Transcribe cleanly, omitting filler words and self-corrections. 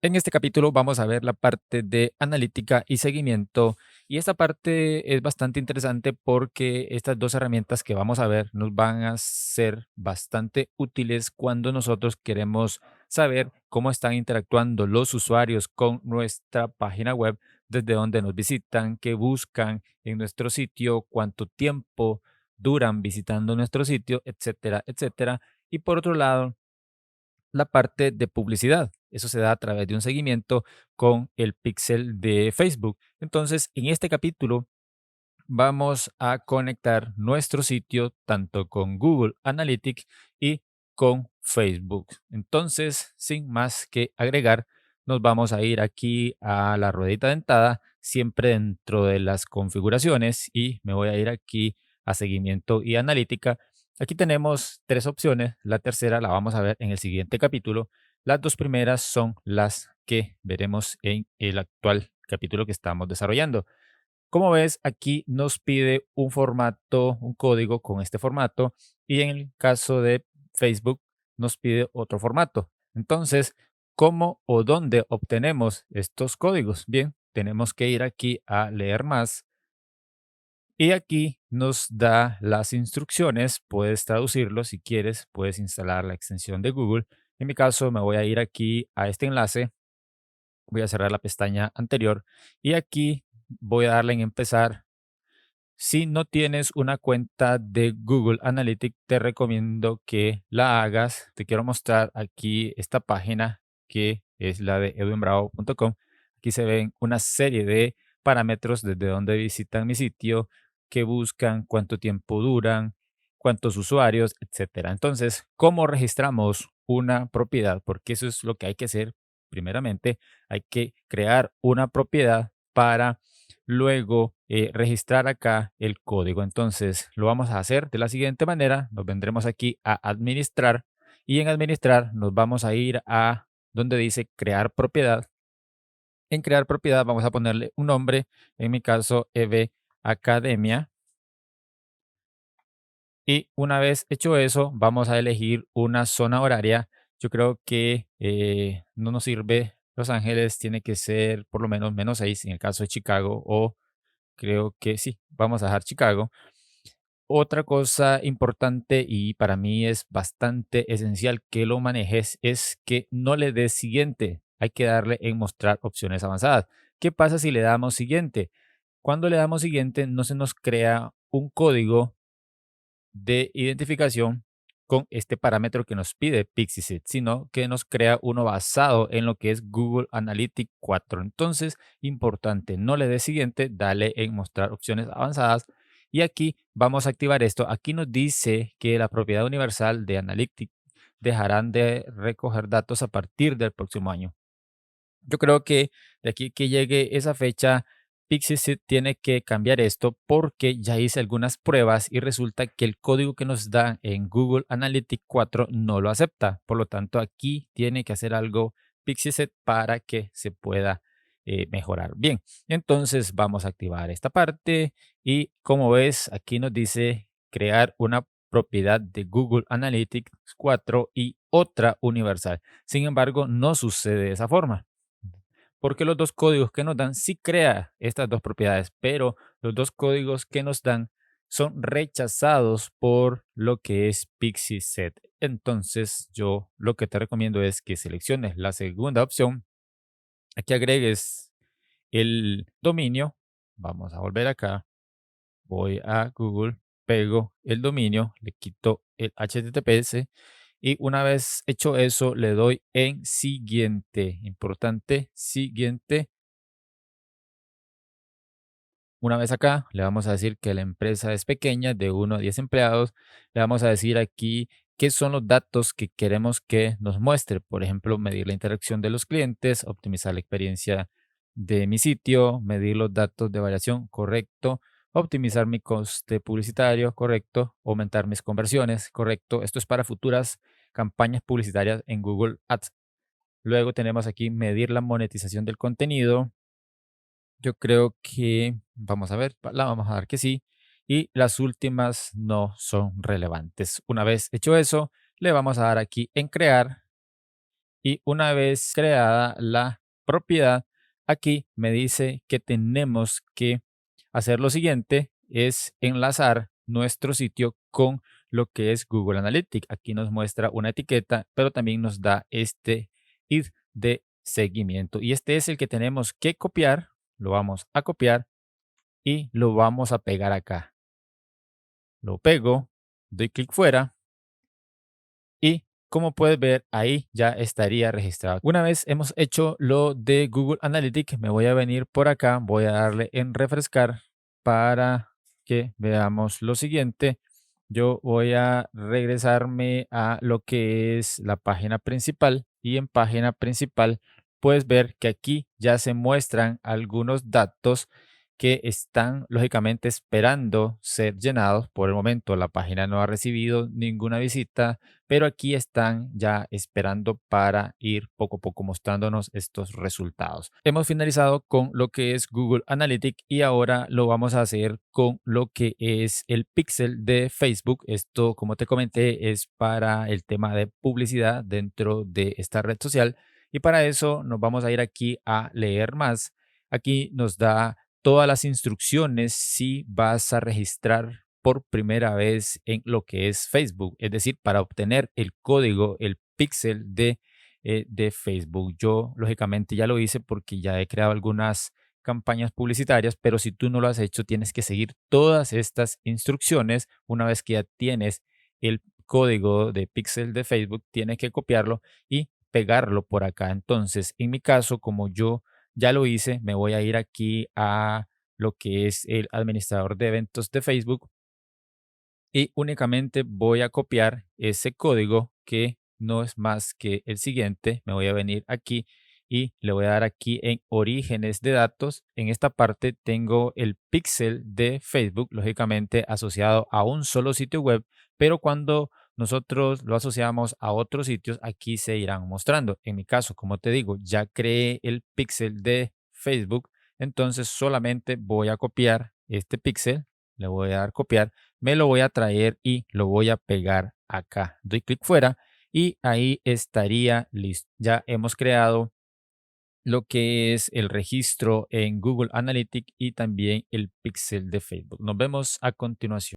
En este capítulo vamos a ver la parte de analítica y seguimiento y esta parte es bastante interesante porque estas dos herramientas que vamos a ver nos van a ser bastante útiles cuando nosotros queremos saber cómo están interactuando los usuarios con nuestra página web, desde dónde nos visitan, qué buscan en nuestro sitio, cuánto tiempo duran visitando nuestro sitio, etcétera, etcétera. Y por otro lado, la parte de publicidad. Eso se da a través de un seguimiento con el pixel de Facebook. Entonces, en este capítulo vamos a conectar nuestro sitio tanto con Google Analytics y con Facebook. Entonces, sin más que agregar, nos vamos a ir aquí a la ruedita dentada, siempre dentro de las configuraciones, y me voy a ir aquí a seguimiento y analítica. Aquí tenemos tres opciones. La tercera la vamos a ver en el siguiente capítulo. Las dos primeras son las que veremos en el actual capítulo que estamos desarrollando. Como ves, aquí nos pide un formato, un código con este formato, y en el caso de Facebook nos pide otro formato. Entonces, ¿cómo o dónde obtenemos estos códigos? Bien, tenemos que ir aquí a leer más y aquí nos da las instrucciones. Puedes traducirlo si quieres, puedes instalar la extensión de Google. En mi caso, me voy a ir aquí a este enlace. Voy a cerrar la pestaña anterior y aquí voy a darle en empezar. Si no tienes una cuenta de Google Analytics, te recomiendo que la hagas. Te quiero mostrar aquí esta página que es la de edwinbravo.com. Aquí se ven una serie de parámetros desde donde visitan mi sitio, qué buscan, cuánto tiempo duran, cuántos usuarios, etcétera. Entonces, ¿cómo registramos una propiedad? Porque eso es lo que hay que hacer. Primeramente, hay que crear una propiedad para luego registrar acá el código. Entonces lo vamos a hacer de la siguiente manera. Nos vendremos aquí a administrar y en administrar nos vamos a ir a donde dice crear propiedad. En crear propiedad vamos a ponerle un nombre, en mi caso EV Academia. Y una vez hecho eso, vamos a elegir una zona horaria. Yo creo que no nos sirve Los Ángeles, tiene que ser por lo menos -6 en el caso de Chicago, o creo que sí, vamos a dejar Chicago. Otra cosa importante y para mí es bastante esencial que lo manejes es que no le des siguiente. Hay que darle en mostrar opciones avanzadas. ¿Qué pasa si le damos siguiente? Cuando le damos siguiente no se nos crea un código de identificación con este parámetro que nos pide Pixieset, sino que nos crea uno basado en lo que es Google Analytics 4. Entonces, importante, no le des siguiente, dale en mostrar opciones avanzadas y aquí vamos a activar esto. Aquí nos dice que la propiedad universal de Analytics dejarán de recoger datos a partir del próximo año. Yo creo que de aquí que llegue esa fecha, Pixieset tiene que cambiar esto porque ya hice algunas pruebas y resulta que el código que nos da en Google Analytics 4 no lo acepta. Por lo tanto, aquí tiene que hacer algo Pixieset para que se pueda mejorar. Bien, entonces vamos a activar esta parte y como ves, aquí nos dice crear una propiedad de Google Analytics 4 y otra universal. Sin embargo, no sucede de esa forma porque los dos códigos que nos dan sí crea estas dos propiedades, pero los dos códigos que nos dan son rechazados por lo que es Pixieset. Entonces, yo lo que te recomiendo es que selecciones la segunda opción, aquí agregues el dominio. Vamos a volver acá, voy a Google, pego el dominio, le quito el HTTPS y una vez hecho eso, le doy en siguiente. Importante, siguiente. Una vez acá, le vamos a decir que la empresa es pequeña, de 1 a 10 empleados. Le vamos a decir aquí qué son los datos que queremos que nos muestre. Por ejemplo, medir la interacción de los clientes, optimizar la experiencia de mi sitio, medir los datos de variación, correcto. Optimizar mi coste publicitario, correcto. Aumentar mis conversiones, correcto. Esto es para futuras campañas publicitarias en Google Ads. Luego tenemos aquí medir la monetización del contenido. Yo creo que, vamos a ver, la vamos a dar que sí. Y las últimas no son relevantes. Una vez hecho eso, le vamos a dar aquí en crear. Y una vez creada la propiedad, aquí me dice que tenemos que hacer lo siguiente, es enlazar nuestro sitio con lo que es Google Analytics. Aquí nos muestra una etiqueta, pero también nos da este id de seguimiento. Y este es el que tenemos que copiar. Lo vamos a copiar y lo vamos a pegar acá. Lo pego, doy clic fuera y como puedes ver, ahí ya estaría registrado. Una vez hemos hecho lo de Google Analytics, me voy a venir por acá, voy a darle en refrescar para que veamos lo siguiente. Yo voy a regresarme a lo que es la página principal y en página principal puedes ver que aquí ya se muestran algunos datos que están lógicamente esperando ser llenados. Por el momento la página no ha recibido ninguna visita, pero aquí están ya esperando para ir poco a poco mostrándonos estos resultados. Hemos finalizado con lo que es Google Analytics y ahora lo vamos a hacer con lo que es el pixel de Facebook. Esto, como te comenté, es para el tema de publicidad dentro de esta red social y para eso nos vamos a ir aquí a leer más. Aquí nos da todas las instrucciones si vas a registrar por primera vez en lo que es Facebook, es decir, para obtener el código, el píxel de Facebook. Yo, lógicamente, ya lo hice porque ya he creado algunas campañas publicitarias, pero si tú no lo has hecho, tienes que seguir todas estas instrucciones. Una vez que ya tienes el código de píxel de Facebook, tienes que copiarlo y pegarlo por acá. Entonces, en mi caso, como yo ya lo hice, me voy a ir aquí a lo que es el administrador de eventos de Facebook y únicamente voy a copiar ese código que no es más que el siguiente. Me voy a venir aquí y le voy a dar aquí en orígenes de datos. En esta parte tengo el píxel de Facebook, lógicamente asociado a un solo sitio web, pero cuando nosotros lo asociamos a otros sitios, aquí se irán mostrando. En mi caso, como te digo, ya creé el píxel de Facebook, entonces solamente voy a copiar este píxel, le voy a dar copiar, me lo voy a traer y lo voy a pegar acá. Doy clic fuera y ahí estaría listo. Ya hemos creado lo que es el registro en Google Analytics y también el pixel de Facebook. Nos vemos a continuación.